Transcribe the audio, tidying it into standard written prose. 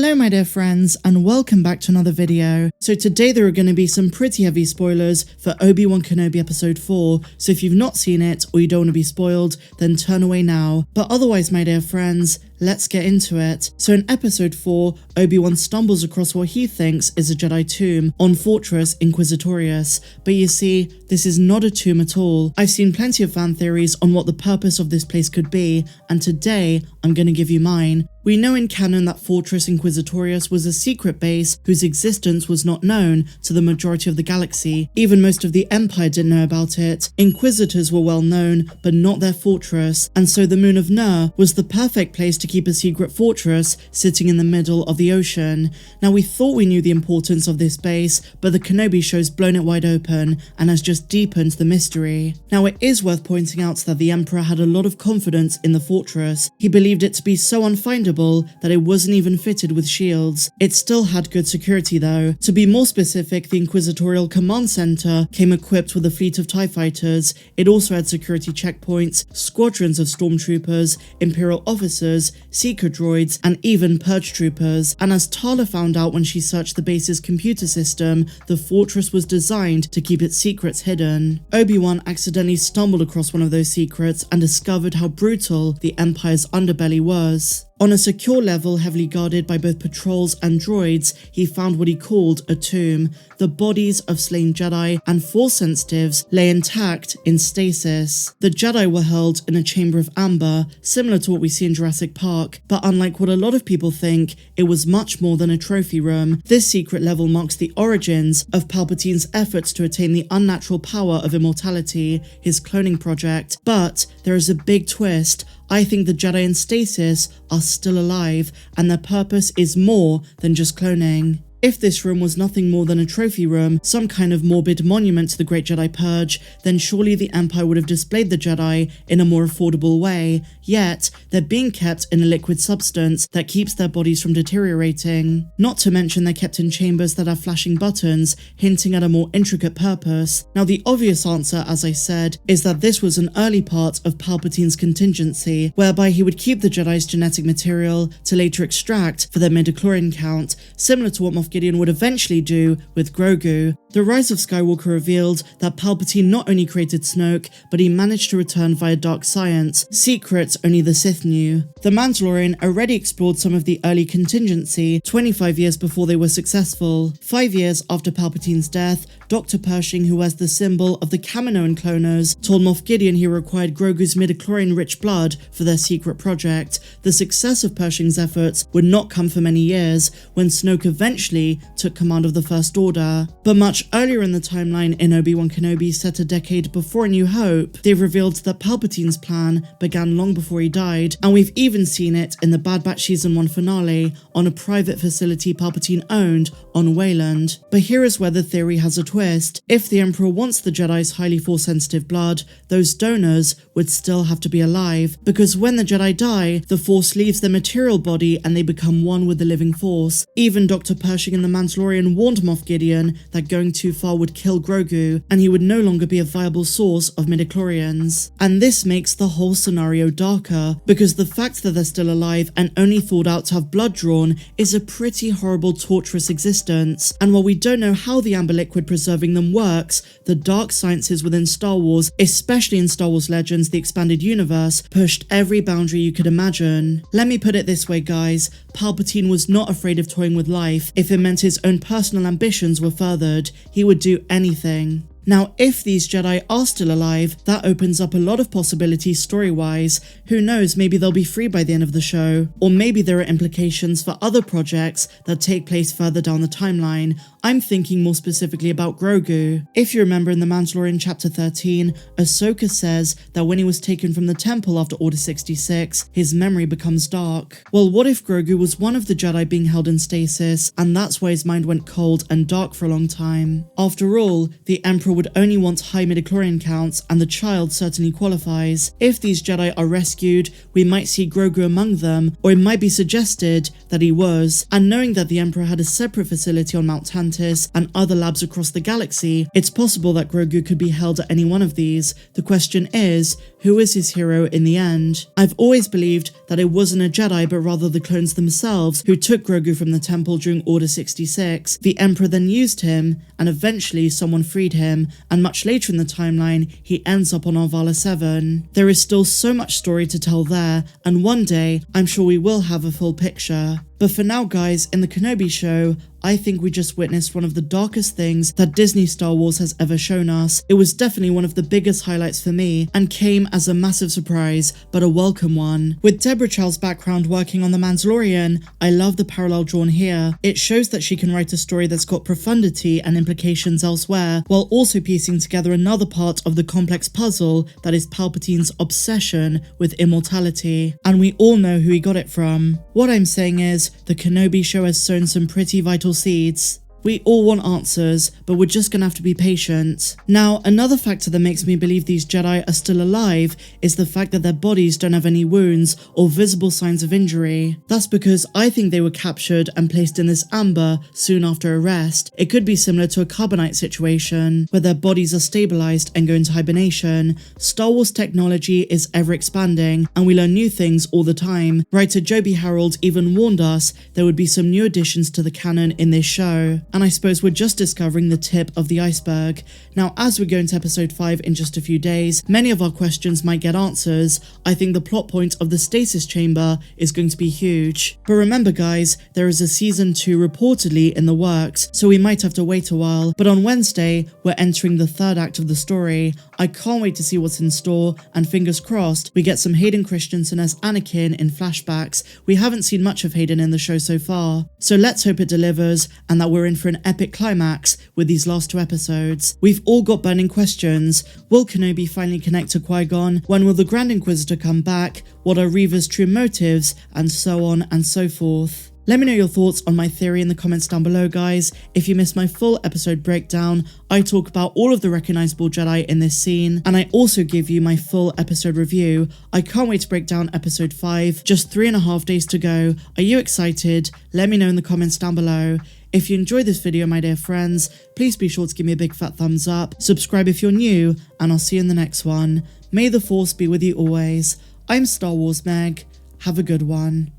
Hello my dear friends, and welcome back to another video. So today there are going to be some pretty heavy spoilers for Obi-Wan Kenobi episode 4, so if you've not seen it or you don't want to be spoiled, then turn away now. But otherwise my dear friends, let's get into it. So in episode 4, Obi-Wan stumbles across what he thinks is a Jedi tomb on Fortress Inquisitorious, but you see, this is not a tomb at all. I've seen plenty of fan theories on what the purpose of this place could be, and today I'm going to give you mine. We know in canon that Fortress Inquisitorious was a secret base whose existence was not known to the majority of the galaxy. Even most of the Empire didn't know about it. Inquisitors were well known, but not their fortress, and so the moon of Nur was the perfect place to keep a secret fortress sitting in the middle of the ocean. Now we thought we knew the importance of this base, but the Kenobi show's blown it wide open and has just deepened the mystery. Now it is worth pointing out that the Emperor had a lot of confidence in the fortress. He believed it to be so unfindable that it wasn't even fitted with shields. It still had good security though. To be more specific, the Inquisitorial Command Center came equipped with a fleet of TIE fighters. It also had security checkpoints, squadrons of stormtroopers, Imperial officers, seeker droids, and even purge troopers. And as Tala found out when she searched the base's computer system, the fortress was designed to keep its secrets hidden. Obi-Wan accidentally stumbled across one of those secrets and discovered how brutal the Empire's underbelly was. On a secure level heavily guarded by both patrols and droids, he found what he called a tomb. The bodies of slain Jedi and Force sensitives lay intact in stasis. The Jedi were held in a chamber of amber, similar to what we see in Jurassic Park, but unlike what a lot of people think, it was much more than a trophy room. This secret level marks the origins of Palpatine's efforts to attain the unnatural power of immortality, his cloning project. But there is a big twist. I think the Jedi in stasis are still alive, and their purpose is more than just cloning. If this room was nothing more than a trophy room, some kind of morbid monument to the Great Jedi Purge, then surely the Empire would have displayed the Jedi in a more affordable way. Yet, they're being kept in a liquid substance that keeps their bodies from deteriorating. Not to mention they're kept in chambers that have flashing buttons, hinting at a more intricate purpose. Now the obvious answer, as I said, is that this was an early part of Palpatine's contingency, whereby he would keep the Jedi's genetic material to later extract for their midichlorian count, similar to what Moff Gideon would eventually do with Grogu. The Rise of Skywalker revealed that Palpatine not only created Snoke, but he managed to return via dark science, secrets only the Sith knew. The Mandalorian already explored some of the early contingency 25 years before they were successful. 5 years after Palpatine's death, Dr. Pershing, who was the symbol of the Kaminoan cloners, told Moff Gideon he required Grogu's midichlorian-rich blood for their secret project. The success of Pershing's efforts would not come for many years, when Snoke eventually took command of the First Order. But much earlier in the timeline in Obi-Wan Kenobi, set a decade before A New Hope, they've revealed that Palpatine's plan began long before he died, and we've even seen it in the Bad Batch Season 1 finale on a private facility Palpatine owned on Wayland. But here is where the theory has a twist. If the Emperor wants the Jedi's highly Force-sensitive blood, those donors would still have to be alive, because when the Jedi die, the Force leaves their material body and they become one with the living Force. Even Dr. Pershing and the Mandalorian warned Moff Gideon that going too far would kill Grogu, and he would no longer be a viable source of midichlorians. And this makes the whole scenario darker, because the fact that they're still alive and only thought out to have blood drawn is a pretty horrible, torturous existence. And while we don't know how the amber liquid preserving them works, the dark sciences within Star Wars, especially in Star Wars Legends, the expanded universe, pushed every boundary you could imagine. Let me put it this way, guys. Palpatine was not afraid of toying with life. If it meant his own personal ambitions were furthered, he would do anything. Now, if these Jedi are still alive, that opens up a lot of possibilities story-wise. Who knows, maybe they'll be free by the end of the show. Or maybe there are implications for other projects that take place further down the timeline. I'm thinking more specifically about Grogu. If you remember in The Mandalorian Chapter 13, Ahsoka says that when he was taken from the Temple after Order 66, his memory becomes dark. Well, what if Grogu was one of the Jedi being held in stasis, and that's why his mind went cold and dark for a long time? After all, the Emperor Emperor would only want high midichlorian counts, and the child certainly qualifies. If these Jedi are rescued, we might see Grogu among them, or it might be suggested that he was. And knowing that the Emperor had a separate facility on Mount Tantiss and other labs across the galaxy, it's possible that Grogu could be held at any one of these. The question is, who is his hero in the end? I've always believed that it wasn't a Jedi, but rather the clones themselves who took Grogu from the temple during Order 66. The Emperor then used him, and eventually someone freed him, and much later in the timeline, he ends up on Arvala 7. There is still so much story to tell there, and one day, I'm sure we will have a full picture. But for now guys, in the Kenobi show, I think we just witnessed one of the darkest things that Disney Star Wars has ever shown us. It was definitely one of the biggest highlights for me, and came as a massive surprise, but a welcome one. With Deborah Chow's background working on The Mandalorian, I love the parallel drawn here. It shows that she can write a story that's got profundity and implications elsewhere, while also piecing together another part of the complex puzzle that is Palpatine's obsession with immortality. And we all know who he got it from. What I'm saying is, the Kenobi show has sown some pretty vital seeds. We all want answers, but we're just gonna have to be patient. Now, another factor that makes me believe these Jedi are still alive is the fact that their bodies don't have any wounds or visible signs of injury. That's because I think they were captured and placed in this amber soon after arrest. It could be similar to a carbonite situation, where their bodies are stabilized and go into hibernation. Star Wars technology is ever expanding, and we learn new things all the time. Writer Joby Harold even warned us there would be some new additions to the canon in this show. And I suppose we're just discovering the tip of the iceberg. Now, as we go into episode 5 in just a few days, many of our questions might get answers. I think the plot point of the stasis chamber is going to be huge. But remember guys, there is a season 2 reportedly in the works, so we might have to wait a while. But on Wednesday, we're entering the third act of the story. I can't wait to see what's in store, and fingers crossed, we get some Hayden Christensen as Anakin in flashbacks. We haven't seen much of Hayden in the show so far. So let's hope it delivers, and that we're in for an epic climax with these last 2 episodes. We've all got burning questions. Will Kenobi finally connect to Qui-Gon? When will the Grand Inquisitor come back? What are Reva's true motives? And so on and so forth. Let me know your thoughts on my theory in the comments down below guys. If you missed my full episode breakdown, I talk about all of the recognizable Jedi in this scene, and I also give you my full episode review. I can't wait to break down episode 5, just 3.5 days to go. Are you excited? Let me know in the comments down below. If you enjoyed this video my dear friends, please be sure to give me a big fat thumbs up, subscribe if you're new, and I'll see you in the next one. May the Force be with you always. I'm Star Wars Meg. Have a good one.